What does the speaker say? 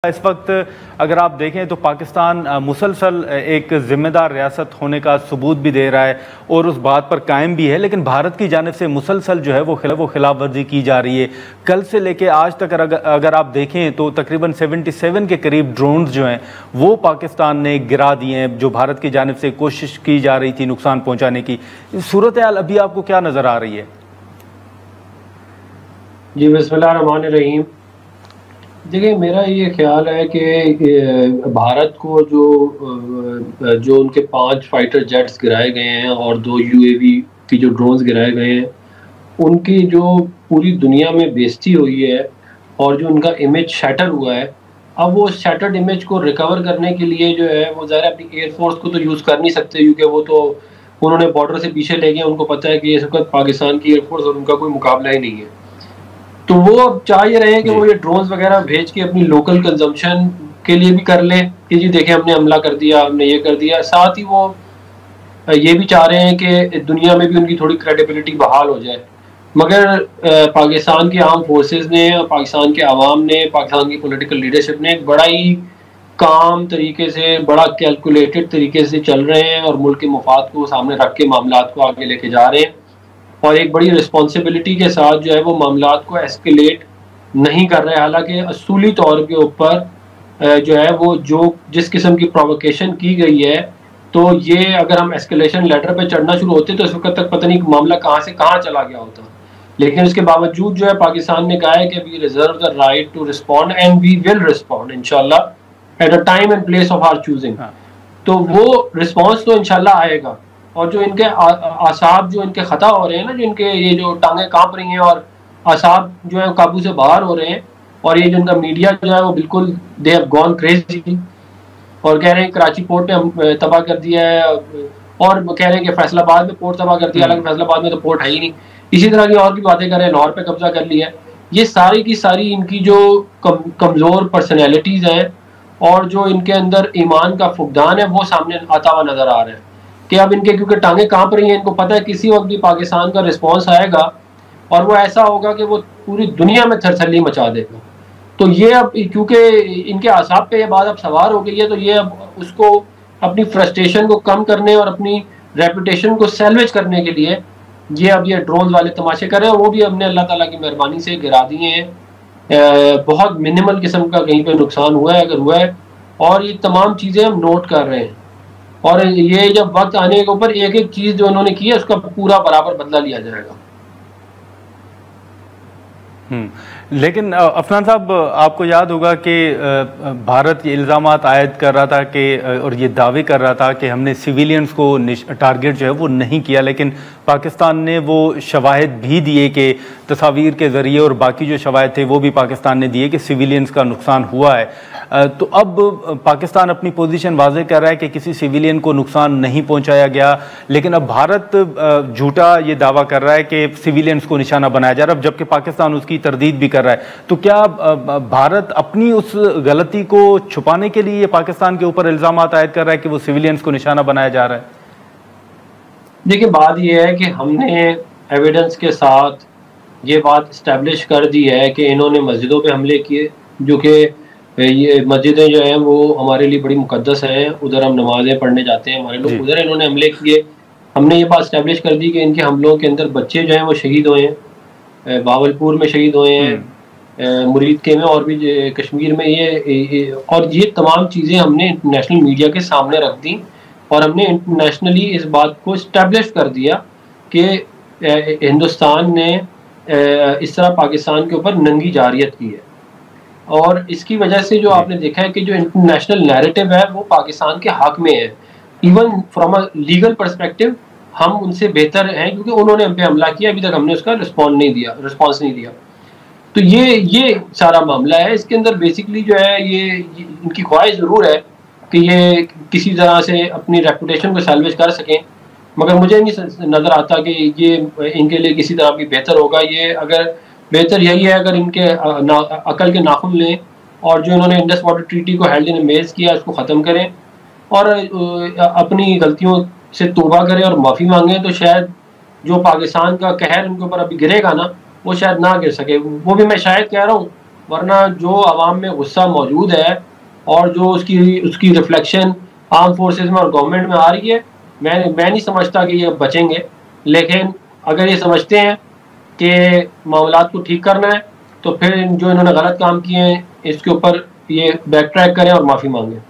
इस वक्त अगर आप देखें तो पाकिस्तान मुसलसल एक ज़िम्मेदार रियासत होने का सबूत भी दे रहा है और उस बात पर कायम भी है, लेकिन भारत की जानिब से मुसलसल जो है वो खिलाफ वर्जी की जा रही है। कल से लेके आज तक अगर आप देखें तो तकरीबन 77 के करीब ड्रोन्स जो हैं वो पाकिस्तान ने गिरा दिए हैं, जो भारत की जानिब से कोशिश की जा रही थी नुकसान पहुँचाने की। सूरत हाल अभी आपको क्या नज़र आ रही है? जी बिस्मिल्लाहिर्रहमानिर्रहीम। देखिए, मेरा ये ख्याल है कि भारत को जो उनके 5 फाइटर जेट्स गिराए गए हैं और 2 यूएवी की जो ड्रोन्स गिराए गए हैं, उनकी जो पूरी दुनिया में बेइज्जती हुई है और जो उनका इमेज शैटर हुआ है, अब वो शैटर्ड इमेज को रिकवर करने के लिए जो है वो ज़ाहिर है अपनी एयरफोर्स को तो यूज़ कर नहीं सकते, क्योंकि वो तो उन्होंने बॉर्डर से पीछे ले गए। उनको पता है कि इस वक्त पाकिस्तान की एयरफोर्स और उनका कोई मुकाबला ही नहीं है। तो वो अब चाह ये रहे हैं कि वो ये ड्रोन्स वगैरह भेज के अपनी लोकल कंजम्पशन के लिए भी कर लें कि जी देखें हमने हमला कर दिया, हमने ये कर दिया। साथ ही वो ये भी चाह रहे हैं कि दुनिया में भी उनकी थोड़ी क्रेडिबिलिटी बहाल हो जाए। मगर पाकिस्तान की आर्म फोर्सेस ने, पाकिस्तान के अवाम ने, पाकिस्तान की पॉलिटिकल लीडरशिप ने एक बड़ा ही काम तरीके से, बड़ा कैलकुलेटेड तरीके से चल रहे हैं और मुल्क के मफाद को सामने रख के मामलात को आगे लेके जा रहे हैं और एक बड़ी रिस्पॉन्सिबिलिटी के साथ जो है वो मामलात को एस्केलेट नहीं कर रहे। हालांकि असूली तौर के ऊपर जो है वो जिस किस्म की प्रोवोकेशन की गई है, तो ये अगर हम एस्केलेशन लेटर पे चढ़ना शुरू होते तो इस वक्त तक पता नहीं मामला कहाँ से कहाँ चला गया होता। लेकिन इसके बावजूद जो है पाकिस्तान ने कहा है कि we reserve the right to respond and we will respond इंशाल्लाह at a time and place of our choosing. तो वो रिस्पॉन्स तो इंशाल्लाह आएगा। और जो इनके आसाब जो इनके खता हो रहे हैं ना, जो इनके ये जो टांगे कांप रही हैं और आसाब जो है काबू से बाहर हो रहे हैं, और ये जो इनका मीडिया जो है वो बिल्कुल दे हैव गॉन क्रेजी और कह रहे हैं कराची पोर्ट पे हम तबाह कर दिया है, और कह रहे हैं कि फैसलाबाद में पोर्ट तबाह कर दिया, हालांकि फैसलाबाद में तो पोर्ट है ही नहीं। इसी तरह की और भी बातें कर रहे हैं, लाहौर पे कब्जा कर लिया है। ये सारी की सारी इनकी जो कमजोर पर्सनैलिटीज हैं और जो इनके अंदर ईमान का फुकदान है वो सामने आता हुआ नजर आ रहा है कि अब इनके क्योंकि टांगे कांप रही हैं, इनको पता है किसी वक्त भी पाकिस्तान का रिस्पांस आएगा और वो ऐसा होगा कि वो पूरी दुनिया में थरथल्ली मचा देगा। तो ये अब क्योंकि इनके आसाब पे ये बात अब सवार हो गई है, तो ये अब उसको अपनी फ्रस्ट्रेशन को कम करने और अपनी रेपुटेशन को सैल्वेज करने के लिए ये ड्रोन वाले तमाशे कर रहे हैं। वो भी हमने अल्लाह ताला की मेहरबानी से गिरा दिए हैं। बहुत मिनिमल किस्म का कहीं पे नुकसान हुआ है अगर हुआ है, और ये तमाम चीज़ें हम नोट कर रहे हैं। और ये जब वक्त आने के ऊपर एक एक चीज जो उन्होंने की है उसका पूरा बराबर बदला लिया जाएगा। लेकिन अफनान साहब, आपको याद होगा कि भारत ये इल्ज़ामात आयद कर रहा था कि और ये दावे कर रहा था कि हमने सिविलियंस को टारगेट जो है वो नहीं किया, लेकिन पाकिस्तान ने वो शवाहिद भी दिए कि तस्वीर के ज़रिए और बाकी जो शवाहिद थे वो भी पाकिस्तान ने दिए कि सिविलियंस का नुकसान हुआ है। तो अब पाकिस्तान अपनी पोजीशन वाज़ेह कर रहा है कि किसी सिविलियन को नुकसान नहीं पहुंचाया गया, लेकिन अब भारत झूठा ये दावा कर रहा है कि सिविलियंस को निशाना बनाया जा रहा है, जबकि पाकिस्तान उसकी तरदीद भी कर रहा है। तो क्या भारत अपनी उस गलती को छुपाने के लिए पाकिस्तान के ऊपर इल्ज़ाम आयद कर रहा है कि वो सिविलियंस को निशाना बनाया जा रहा है? देखिए, बात यह है कि हमने एविडेंस के साथ ये बात इस्टेब्लिश कर दी है कि इन्होंने मस्जिदों पे हमले किए, जो कि ये मस्जिदें जो हैं वो हमारे लिए बड़ी मुकद्दस हैं, उधर हम नमाजें पढ़ने जाते हैं, हमारे लोग उधर इन्होंने हमले किए। हमने ये बात इस्टेब्लिश कर दी कि इनके हमलों के अंदर बच्चे जो हैं वो शहीद हुए हैं, बावलपुर में शहीद हुए हैं, मुरीद के में, और भी कश्मीर में और ये तमाम चीज़ें हमने इंटरनेशनल मीडिया के सामने रख दी और हमने इंटरनेशनली इस बात को इस्टेब्लिश कर दिया कि हिंदुस्तान ने इस तरह पाकिस्तान के ऊपर नंगी जारियत की है। और इसकी वजह से जो आपने देखा है कि जो इंटरनेशनल नैरेटिव है वो पाकिस्तान के हक में है। Even from a legal perspective हम उनसे बेहतर हैं, क्योंकि उन्होंने हम पे हमला किया, अभी तक हमने उसका रिस्पॉन्स नहीं दिया। तो ये सारा मामला है। इसके अंदर बेसिकली जो है ये इनकी ख्वाहिश ज़रूर है कि ये किसी तरह से अपनी रेपुटेशन को सैल्वेज कर सकें, मगर मुझे नहीं नज़र आता कि ये इनके लिए किसी तरह भी बेहतर होगा। ये अगर बेहतर यही है अगर इनके अकल के नाखुन लें और जो इन्होंने इंडस वाटर ट्रीटी को हेल्ड इन मेज किया उसको ख़त्म करें और अपनी गलतियों से तौबा करें और माफ़ी मांगें, तो शायद जो पाकिस्तान का कहर उनके ऊपर अभी गिरेगा ना, वो शायद ना गिर सके। वो भी मैं शायद कह रहा हूँ, वरना जो आवाम में गुस्सा मौजूद है और जो उसकी उसकी रिफ्लेक्शन आर्म फोर्सेस में और गवर्नमेंट में आ रही है, मैं नहीं समझता कि ये बचेंगे। लेकिन अगर ये समझते हैं कि मामलात को ठीक करना है तो फिर जो इन्होंने गलत काम किए हैं इसके ऊपर ये बैक ट्रैक करें और माफ़ी मांगें।